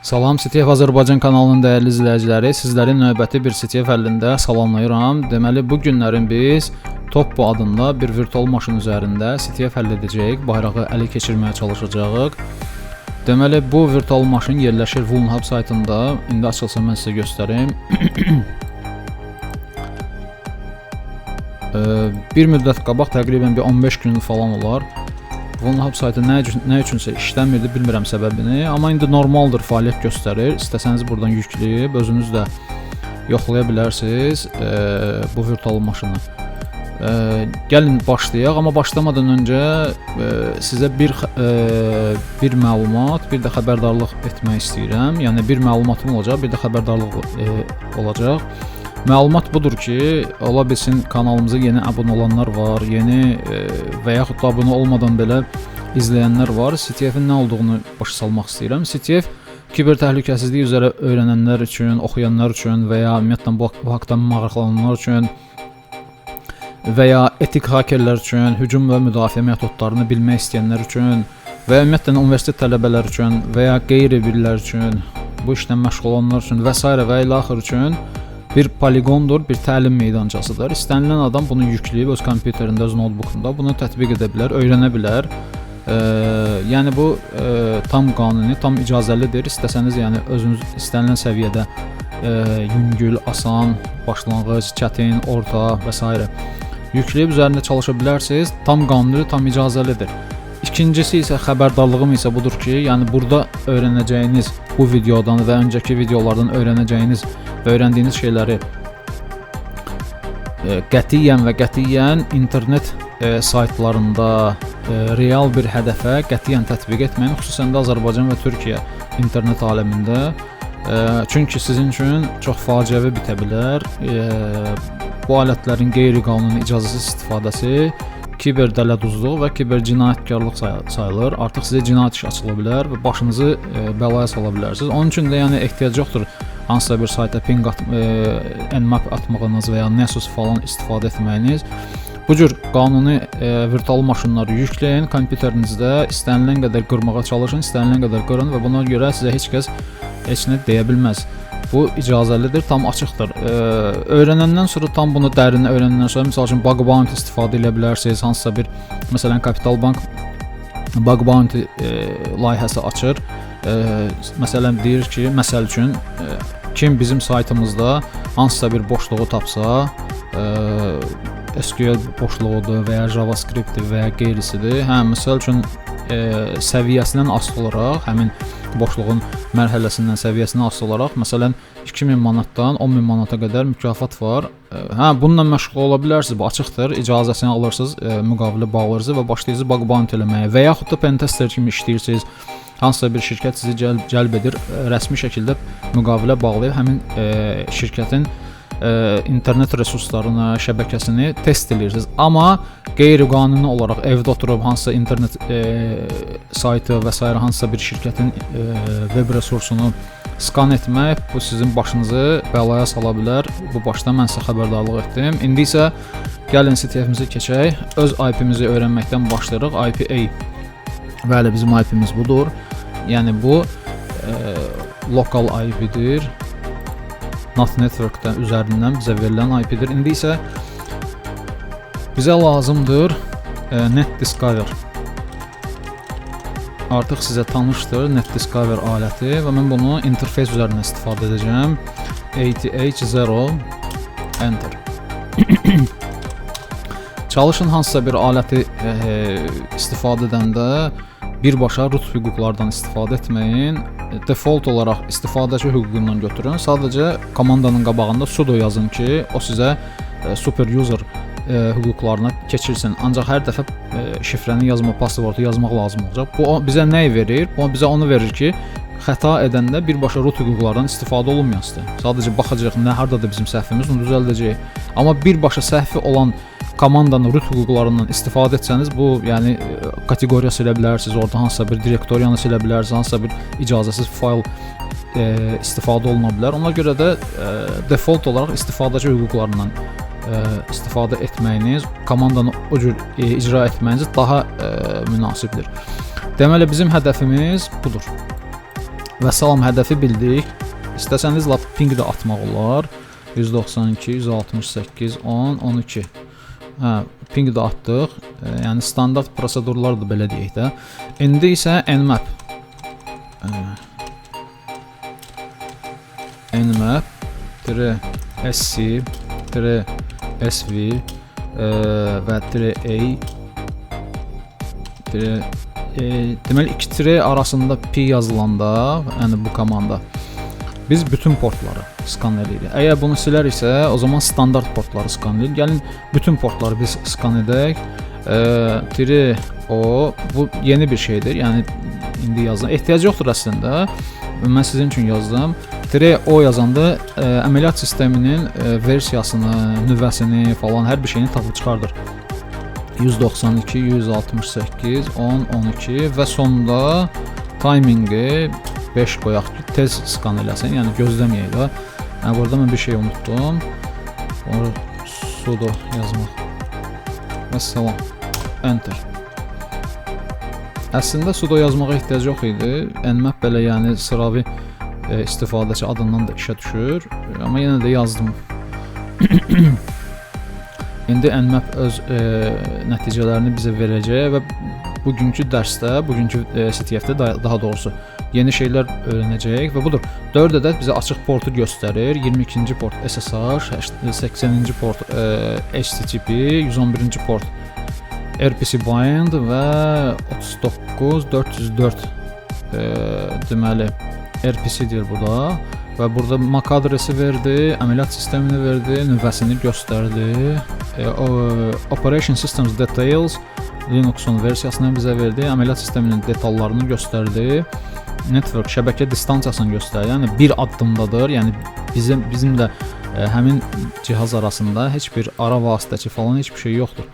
Salam, CTF Azərbaycan kanalının dəyərli izləyiciləri, sizləri növbəti bir CTF həllində salamlayıram. Deməli, bu günlərin biz Toppo adında bir virtual maşın üzərində CTF həll edəcəyik, bayrağı ələ keçirməyə çalışacağıq. Deməli, bu virtual maşın yerləşir Vulnhub saytında. İndi açılsa mən sizə göstərim. Bir müddət qabaq, təqribən bir 15 gün falan olar. Vulnhub saytı nə üçünsə işləmirdi, bilmirəm səbəbini, amma indi normaldır, fəaliyyət göstərir. İstəsəniz buradan yükləyib özünüz də yoxlaya bilərsiniz bu virtual maşını. Gəlin başlayaq, amma başlamadan öncə sizə bir məlumat, bir də xəbərdarlıq etmək istəyirəm. Yəni bir məlumatım olacaq, bir də xəbərdarlıq olacaq. Məlumat budur ki, ola bilsin kanalımıza yeni abunə olanlar var, yeni və yaxud da abunə olmadan belə izləyənlər var. CTF-in nə olduğunu başa salmaq istəyirəm. CTF kiber təhlükəsizlik üzrə öyrənənlər üçün, oxuyanlar üçün və ya ümumiyyətlə bu haqda maraqlananlar üçün və ya etik hakerlər üçün, hücum və müdafiə metodlarını bilmək istəyənlər üçün və ya ümumiyyətlə universitet tələbələri üçün və ya qeyri-birlər üçün, bu işlə məşğul olanlar üçün və s. və ilə axır üçün bir poligondur, bir təlim meydançasıdır. İstənilən adam bunu yükləyib öz kompüterində, öz notebookunda bunu tətbiq edə bilər, öyrənə bilər. Yəni bu tam qanuni, tam icazəlidir. İstəsəniz yəni özünüz istənilən səviyyədə yüngül, asan, başlanğıc, çətin, orta və s. yükləyib üzərində çalışa bilərsiniz. Tam qanuni, tam icazəlidir. İkincisi isə xəbərdarlığım isə budur ki, yəni burada öyrənəcəyiniz bu videodan və öncəki videolardan öyrənəcəyiniz və öyrəndiyiniz şeyləri qətiyyən internet saytlarında real bir hədəfə qətiyyən tətbiq etməyin, xüsusən də Azərbaycan və Türkiyə internet aləmində. Çünki sizin üçün çox faciəvi bitə bilər. Bu alətlərin qeyri-qanuni icazəsiz istifadəsi kiber dələduzluq və kiber cinayətkarlıq sayılır. Artıq sizə cinayət işi açıla bilər və başınızı bəlaya sala bilərsiniz. Onun üçün də yəni ehtiyac yoxdur hansısa bir sayta ping nmap atmağınız və ya Nessus falan istifadə etməyiniz. Bu cür qanuni virtual maşınları yükləyin, kompüterinizdə istənilən qədər qırmağa çalışın, istənilən qədər qırın və buna görə sizə heç kəs heç nə deyə bilməz. Bu icazəlidir, tam açıqdır. Öyrənəndən sonra, tam bunu dərinə öyrənəndən sonra, misal üçün bug bounty istifadə edə bilərsiniz. Hansısa bir, məsələn, Capital Bank bug bounty layihəsi açır. Məsələn, deyir ki, məsəl üçün, kim bizim saytımızda hansısa bir boşluğu tapsa, SQL boşluğudur və ya JavaScript və ya qeyrisidir. Məsəl üçün, səviyyəsindən asılı olaraq, həmin boşluğun mərhələsindən, səviyyəsindən asılı olaraq, məsələn, 2000 manatdan 10.000 manata qədər mükafat var. Bununla məşğul ola bilərsiniz, bu açıqdır, icazəsini alırsınız, müqavilə bağlayırsınız və başlayırsınız bug bounty eləməyə və yaxud da pentester kimi işləyirsiniz. Hansısa bir şirkət sizi cəlb edir, rəsmi şəkildə müqavilə bağlayıb həmin şirkətin internet resurslarını, şəbəkəsini test edirsiniz. Amma qeyri-qanuni olaraq evdə oturub hansısa internet saytı və s. hansısa bir şirkətin web resursunu skan etmək, bu sizin başınızı bəlaya sala bilər. Bu başda mən sizə xəbərdarlıq etdim. İndi isə gəlin CTF-imizi keçək. Öz IP-mizi öyrənməkdən başlayırıq. IP-A. Bəli, bizim IP-miz budur. Yəni bu lokal IP-dir. NAT Network-dən üzərindən bizə verilən IP-dir. İndi isə bizə lazımdır NetDiscover. Artıq sizə tanışdır NetDiscover aləti və mən bunu interfeys üzərindən istifadə edəcəm. ATH0 Enter. Çalışın hansısa bir aləti istifadə edəndə birbaşa root hüquqlardan istifadə etməyin. Default olaraq istifadəçi hüququndan götürün. Sadəcə komandanın qabağında sudo yazın ki, o sizə super user hüquqlarına keçirsin. Ancaq hər dəfə şifrəni yazma, passwordu yazmaq lazım olacaq. Bu bizə nəyi verir? Bu bizə onu verir ki, xəta edəndə birbaşa root hüquqlardan istifadə olunmayasıdır. Sadəcə baxacaq, nə hardadır bizim səhvimiz, onu düzəldəcək. Amma birbaşa səhvi olan komandanın root hüquqlarından istifadə etsəniz, bu yəni kateqoriya silə bilərsiniz, orada hansısa bir direktoriyanı silə bilərsiniz, hansısa bir icazəsiz fayl istifadə oluna bilər. Ona görə də default olaraq istifadəçi hüquqlarından istifadə etməyiniz, komandanı o cür icra etməyiniz daha münasibdir. Deməli bizim hədəfimiz budur. Və salam, hədəfi bildik. İstəsəniz lap ping də atmaq olar. 192, 168, 10, 12. Hə, ping də atdıq. Yəni standart prosedurlardır belə deyək də. İndi isə nmap. Nmap -sc -sv və -a deməli 2 tire arasında pi yazılanda, yəni bu komanda biz bütün portları skan edirik. Əgər bunu siləriksə, o zaman standart portları skan edirik. Gəlin bütün portları biz skan edək. -o bu yeni bir şeydir. Yəni indi yazılan ehtiyac yoxdur əslində. Mən sizin üçün yazdım. -o yazanda əməliyyat sisteminin versiyasını, nüvəsini falan hər bir şeyini tapıb çıxardır. 192, 168, 10, 12 və sonunda timingi 5 qoyaq ki, tez skan eləsin, yəni gözləməyək də. Yəni burada mən bir şey unutdum. Onu sudo yazmaq. Və salam. Enter. Əslində sudo yazmağa ehtiyac yox idi. Nmap belə yəni sıravi istifadəçi adından da işə düşür. Amma yenə də yazdım. İndi nmap öz nəticələrini bizə verəcək və bugünkü dərsdə, bugünkü CTF-də daha doğrusu yeni şeylər öyrənəcəyik və budur. 4 ədəd bizə açıq portu göstərir. 22-ci port SSH, 80-ci port HTTP, 111-ci port RPC bind və 39404 deməli RPC deyir bu da. Və burada MAC adresi verdi, əməliyyat sistemini verdi, nüvəsini göstərdi. Operation Systems Details Linux'un versiyasını bizə verdi, əməliyyat sisteminin detallarını göstərdi. Network şəbəkə distansiyasını göstərir. Yəni bir addımdadır. Yəni bizim də həmin cihaz arasında heç bir ara vasitəçi falan heç bir şey yoxdur.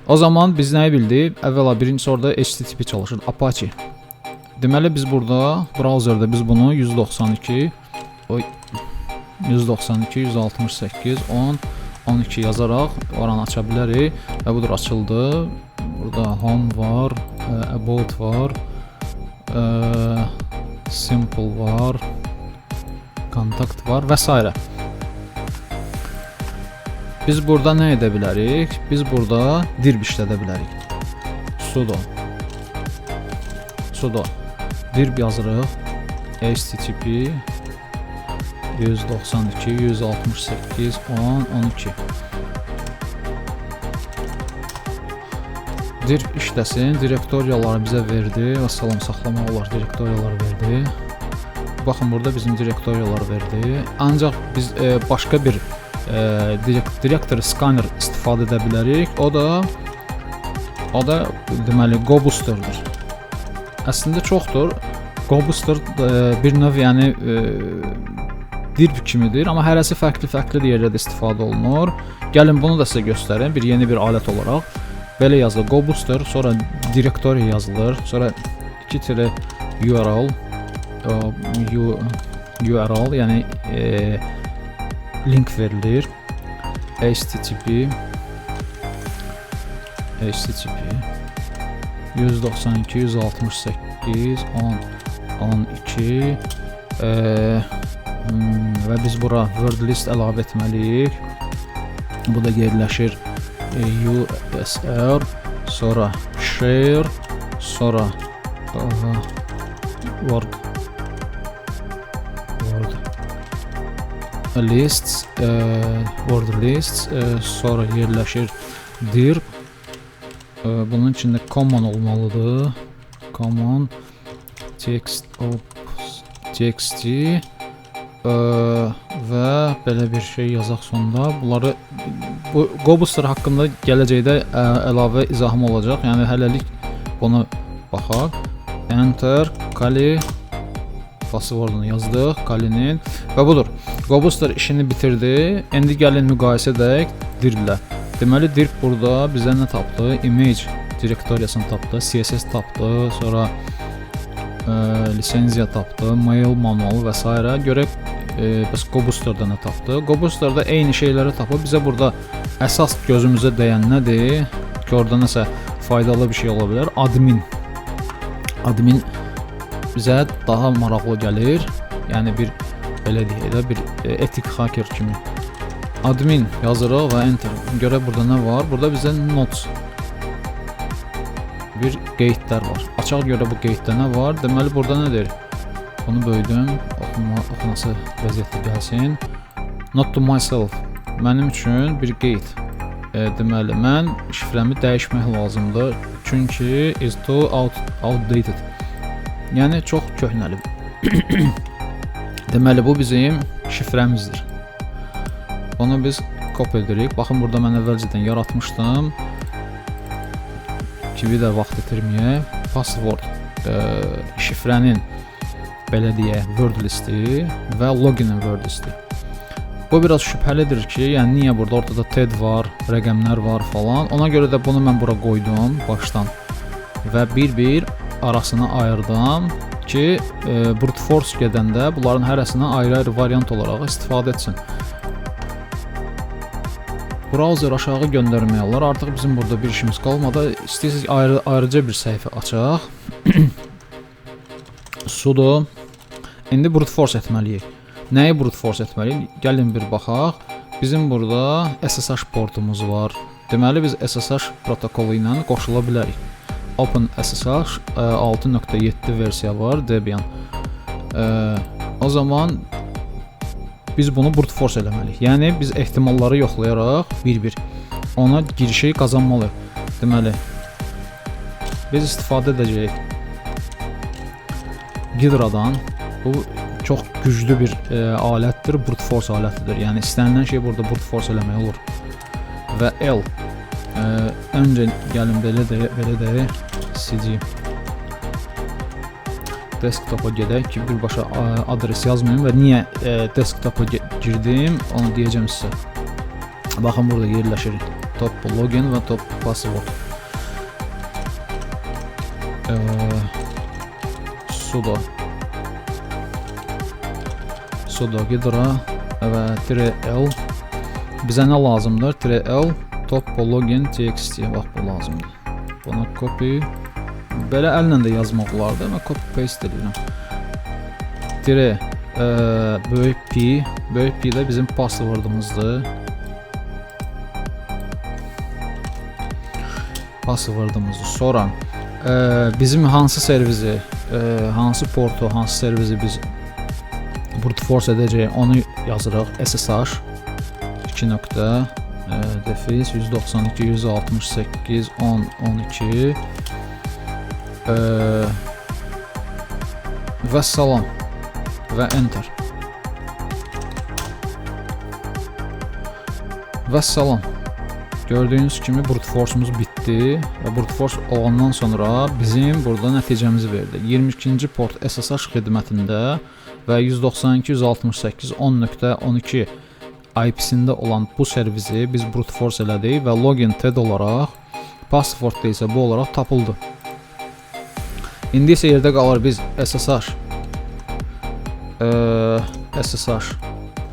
O zaman biz nəyi bildik? Əvvəla birincisi orada HTTP çalışır, Apache. Deməli biz burada browserdə biz bunu 192, 168, 10, 12 yazaraq oranı aça bilərik və budur açıldı. Burada home var, about var, simple var, kontakt var və s. Biz burada nə edə bilərik? Biz burada dirb işlədə bilərik. Sudo dirb yazırıq. HTTP 192, 168, 10, 12. Dirb işləsin, direktoriyaları bizə verdi. Və salam, saxlamaq olar, direktoriyaları verdi. Baxın, burada bizim direktoriyaları verdi. Ancaq biz başqa bir direktor scanner istifadə edə bilərik. O da deməli GoBooster'dır. Əslində çoxdur. GoBooster bir növ yəni dirb kimidir, amma hərəsi fərqli yerlərdə istifadə olunur. Gəlin bunu da sizə göstərim, bir yeni bir alət olaraq. Belə yazılır, GoBooster, sonra direktoriya yazılır, sonra 2 tire URL, yəni link verilir. HTTP 192, 168, 10, 12 və biz bura word list əlavə etməliyik. Bu da yerləşir USR, sonra share, sonra word lists, sonra yerləşir dirb. Bunun içində common olmalıdır. Common text txt və belə bir şey yazaq sonda. Bunları bu GoBooster haqqında gələcəkdə əlavə izahım olacaq. Yəni hələlik bunu baxaq. Enter Kali passwordunu yazdıq, Kalinin və budur. GoBooster işini bitirdi. İndi gəlin müqayisə edək dirblə. Deməli dirb burada bizə nə tapdı? Image direktoriyasını tapdı, CSS tapdı, sonra lisenziya tapdı, mail manualı və s. Görək bəs GoBooster'da nə tapdı? GoBooster'da eyni şeyləri tapıb bizə burada əsas gözümüzə dəyən nədir? Ki orada nəsə faydalı bir şey ola bilər. Admin bizə daha maraqlı gəlir. Yəni bir belə deyək də bir etik hacker kimi. Admin yazırıq və enter. Görə burada nə var? Burada bizə notes bir qeydlər var. Açaq görə bu qeyddə nə var? Deməli burada nədir? Bunu böyüdüm. Oxunası vəziyyətdə gəlsin. Not to myself. Mənim üçün bir qeyd. Deməli mən şifrəmi dəyişmək lazımdır. Çünki is too outdated. Yəni çox köhnəli. Deməli bu bizim şifrəmizdir. Onu biz kopya edirik. Baxın burada mən əvvəlcədən yaratmışdım. Ki bir də vaxt itirməyək. Password şifrənin belə deyək word listi və loginin word listi. Bu biraz şübhəlidir ki, yəni niyə burada ortada TED var, rəqəmlər var falan. Ona görə də bunu mən bura qoydum başdan və bir-bir arasını ayırdım ki, brute force gedəndə bunların hərəsindən ayrı-ayrı variant olaraq istifadə etsin. Browser aşağı göndərmək olar. Artıq bizim burada bir işimiz qalmadı. İstəyirsiniz ayrıca bir səhifə açaq. Sudo. İndi brute force etməliyik. Nəyi brute force etməliyik? Gəlin bir baxaq. Bizim burada SSH portumuz var. Deməli biz SSH protokolu ilə qoşula bilərik. OpenSSH 6.7 versiya var Debian. O zaman biz bunu brute force eləməliyik. Yəni biz ehtimalları yoxlayaraq bir-bir ona girişi qazanmalıyıq. Deməli biz istifadə edəcəyik Gydradan. Bu çox güclü bir alətdir, brute force alətidir. Yəni istənilən şey burada brute force eləmək olur. Və L öncə gəlin belə deyək CD desktop'a gedək ki, birbaşa adres yazmayayım və niyə desktop'a girdim, onu deyəcəm sizə. Baxın burada yerləşir top login və top password. Sudo Gydra və -l. Bizə nə lazımdır? -l top login txt. Bax bu lazımdır. Buna copy. Belə əllə də yazmaq olardı. Mən copy paste edirəm. Böyük P. Böyük P də bizim passwordumuzdur. Sonra bizim hansı servisi, hansı portu, hansı servisi biz brute force edəcəyik, onu yazırıq. SSH 2. Defis 192 168 10 12 və salam və enter və salam. Gördüyünüz kimi brute force'umuz bitdi və brute force olandan sonra bizim burada nəticəmizi verdi. 22-ci port SSH xidmətində və 192 168 10.12 IP-sində olan bu servisi biz brute force elədik və login TED olaraq, password da isə bu olaraq tapıldı. İndi isə yerdə qalır biz SSH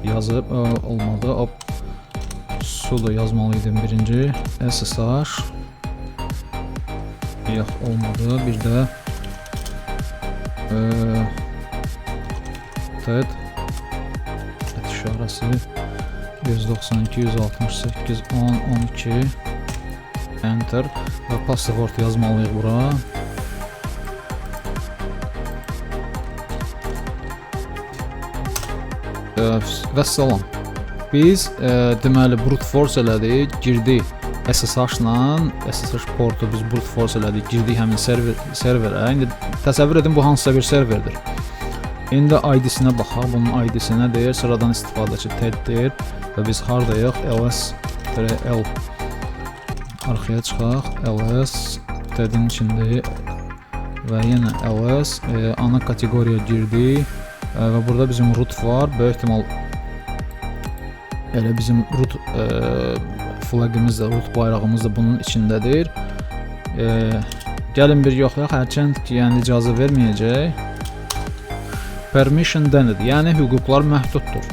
yazıb olmadı. Sudo yazmalıydım birinci. SSH yox olmadı. Bir də TED işarəsi 192 168 10 12 enter və password yazmalıyıq bura. Və salam. Biz deməli brute force elədik, girdik SSH-la, SSH portu biz brute force elədik, girdik həmin serverə. İndi təsəvvür edin bu hansısa bir serverdir. İndi ID-sinə baxaq, bunun ID-si nədir? Sıradan istifadəçi TED-dir və biz hardayıq? ls-l arxaya çıxaq, ls TED-in içində və yenə ls ana kateqoriya girdik və burada bizim root var. Böyük ehtimal elə bizim root flagimiz də, root bayrağımız da bunun içindədir. Gəlin bir yoxlayaq, hərçənd ki, yəni icazə verməyəcək. Permission denied, yəni hüquqlar məhduddur.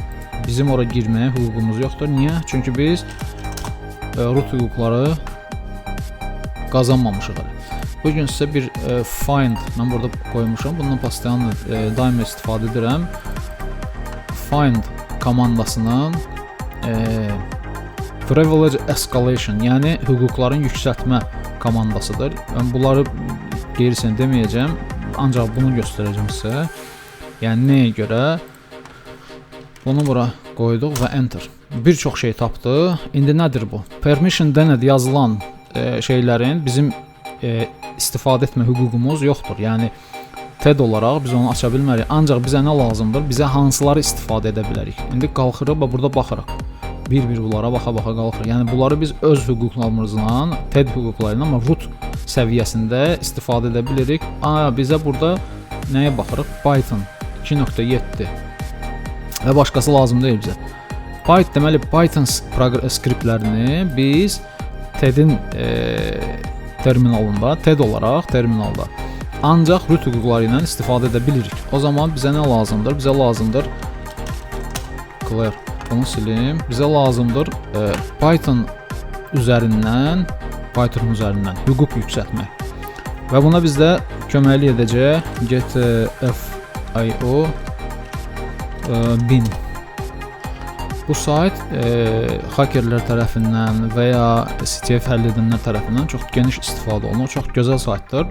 Bizim ora girməyə hüququmuz yoxdur. Niyə? Çünki biz root hüquqları qazanmamışıq hələ. Bu gün sizə bir find, mən burada qoymuşam, bundan pastayanlı daima istifadə edirəm. Find komandasının privilege escalation, yəni hüquqların yüksəltmə komandasıdır. Mən bunları qeyrisini deməyəcəm, ancaq bunu göstərəcəm sizə. Yəni nəyə görə? Bunu bura qoyduq və enter. Bir çox şey tapdı. İndi nədir bu? Permission dened yazılan şeylərin bizim istifadə etmə hüququmuz yoxdur. Yəni TED olaraq biz onu aça bilmərik. Ancaq bizə nə lazımdır? Bizə hansıları istifadə edə bilərik? İndi qalxırıq və burada baxırıq. Bir-bir bunlara baxa-baxa qalxırıq. Yəni bunları biz öz hüquqlarımızla, TED hüquqları ilə, amma root səviyyəsində istifadə edə bilirik. Bizə burada nəyə baxırıq? Python 2.7 və başqası lazım deyil bizə. Deməli Python skriptlərini biz TED-in terminalında, TED olaraq terminalda ancaq root hüquqları ilə istifadə edə bilirik. O zaman bizə nə lazımdır? Bizə lazımdır clear. Bunu silim. Bizə lazımdır Python üzərindən hüquq yüksəltmək. Və buna bizdə köməklik edəcək getfio bin. Bu sayt hakerlər tərəfindən və ya CTF həll edənlər tərəfindən çox geniş istifadə olunur. Çox gözəl saytdır.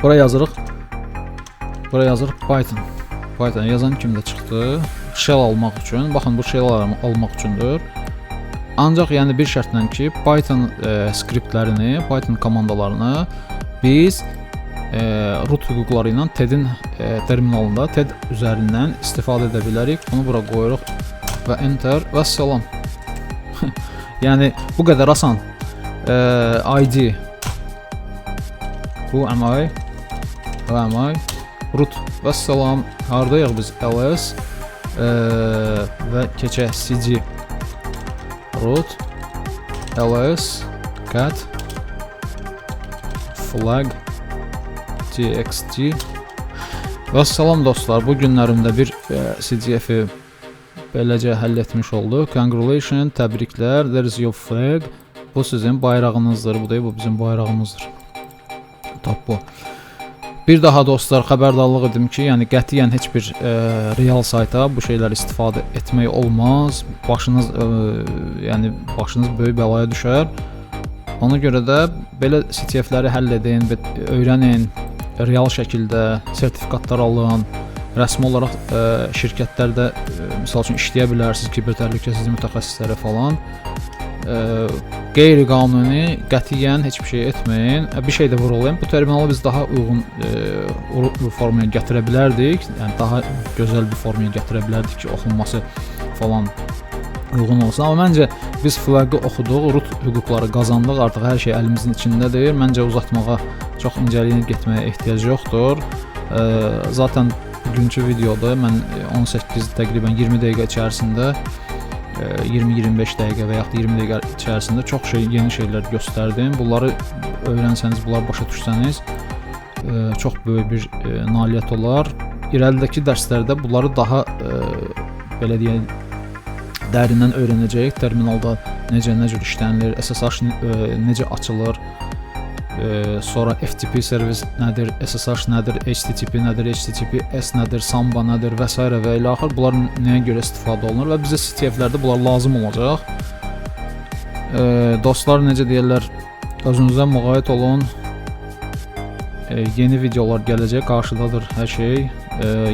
Bura yazırıq Python. Python yazan kimi də çıxdı. Shell almaq üçün. Baxın, bu shell almaq üçündür. Ancaq yəni bir şərtlə ki, Python skriptlərini, Python komandalarını biz root hüquqları ilə TED-in terminalında TED üzərindən istifadə edə bilərik. Bunu bura qoyuruq və enter və salam. Yəni bu qədər asan. ID who am I? Root və salam. Hardayıq biz? ls və keçək cd root ls cat flag txt və salam dostlar. Bu günlərimdə bir CDF-i beləcə həll etmiş olduq. Congratulations, təbriklər. There is your flag. Bu sizin bayrağınızdır. Bu da bu bizim bayrağımızdır. Top bu. Bir daha dostlar xəbərdarlıq edim ki, yəni qətiyyən heç bir real sayta bu şeyləri istifadə etmək olmaz. Başınız böyük bəlaya düşər. Ona görə də belə CTF-ləri həll edin, öyrənin, real şəkildə sertifikatlar alın. Rəsmi olaraq şirkətlərdə misal üçün işləyə bilərsiniz, kiber təhlükəsizlik mütəxəssisləri falan. Qeyri-qanuni qətiyyən heç bir şey etməyin. Bir şey də vurğulayım. Bu terminalı biz daha uyğun formaya gətirə bilərdik. Yəni daha gözəl bir formaya gətirə bilərdik ki, oxunması falan uyğun olsun. Amma məncə biz flagı oxuduq, root hüquqları qazandıq. Artıq hər şey əlimizin içindədir. Məncə uzatmağa çox incəliyinə getməyə ehtiyac yoxdur. Zaten bugünkü videoda mən 18 təqribən 20 dəqiqə içərisində 20-25 dəqiqə və yaxud 20 dəqiqə içərisində çox yeni şeylər göstərdim. Bunları öyrənsəniz, bunları başa düşsəniz çox böyük bir nailiyyət olar. İrəlidəki dərslərdə bunları daha belə deyək, dərindən öyrənəcəyik. Terminalda necə işlənilir, SSH necə açılır, sonra FTP servis nədir, SSH nədir, HTTP nədir, HTTPS nədir, Samba nədir və s. və ilə axır. Bunlar nəyə görə istifadə olunur və bizə CTF-lərdə bunlar lazım olacaq. Dostlar, necə deyirlər, özünüzə müğayət olun. Yeni videolar gələcək, qarşıdadır hər şey.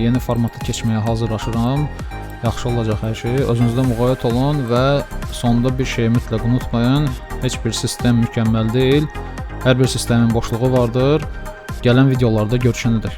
Yeni formatda keçməyə hazırlaşıram. Yaxşı olacaq hər şey. Özünüzdə müğayət olun və sonda bir şey mütləq unutmayın. Heç bir sistem mükəmməl deyil. Hər bir sistemin boşluğu vardır. Gələn videolarda görüşənədək.